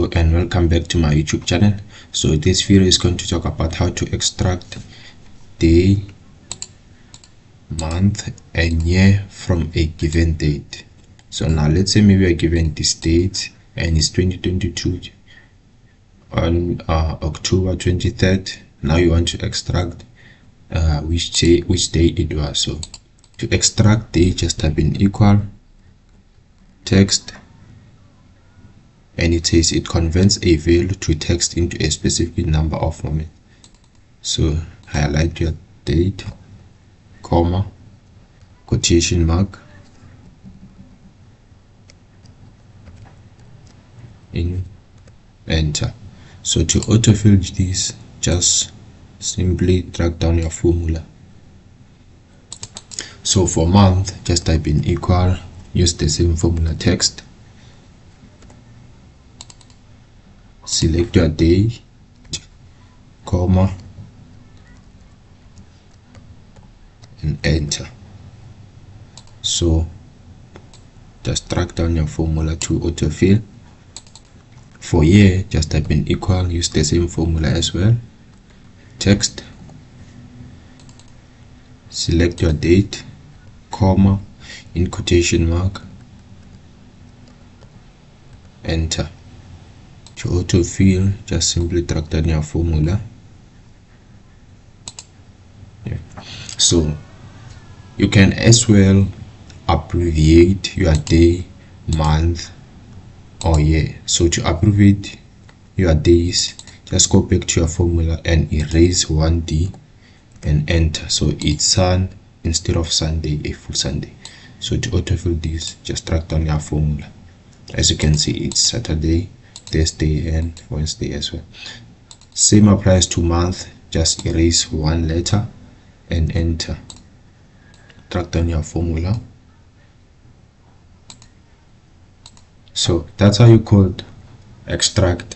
Hello and welcome back to my YouTube channel. So this video is going to talk about how to extract day, month and year from a given date. So now let's say maybe we are given this date and it's 2022 on October 23rd. Now you want to extract which day it was. So to extract day, just type in equal text, and it says it converts a value to text into a specific number of moments. So highlight your date, comma, quotation mark, in enter. So to autofill this, just simply drag down your formula. So for month, just type in equal, use the same formula, text, select your day, comma, and enter. So just drag down your formula to autofill. For year, just type in equal, use the same formula as well, text, select your date, comma, in quotation mark, enter. To autofill, just simply drag down your formula. So you can as well abbreviate your day, month or year. So to abbreviate your days, just go back to your formula and erase 1D and enter. So it's Sun instead of Sunday, a full Sunday. So to autofill this, just drag down your formula. As you can see, it's Saturday, Thursday and Wednesday as well. Same applies to month, just erase one letter and enter. Drag down your formula. So that's how you could extract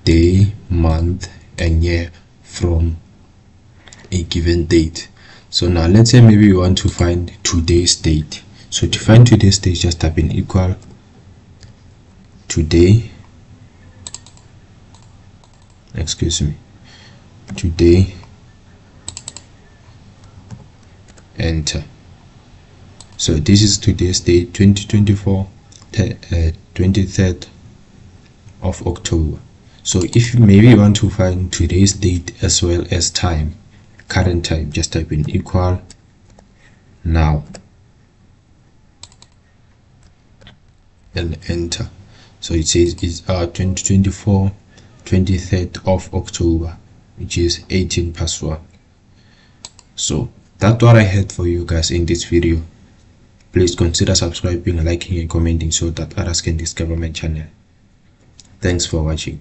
day, month and year from a given date. So now let's say maybe you want to find today's date. So to find today's date, just type in equal today, today, enter. So this is today's date, 2024, 23rd of October. So if maybe you want to find today's date as well as time, current time, just type in equal now and enter. So it says it's 2024 23rd of October, which is 18 past 1. So that's what I had for you guys in this video. Please consider subscribing, liking and commenting so that others can discover my channel. Thanks for watching.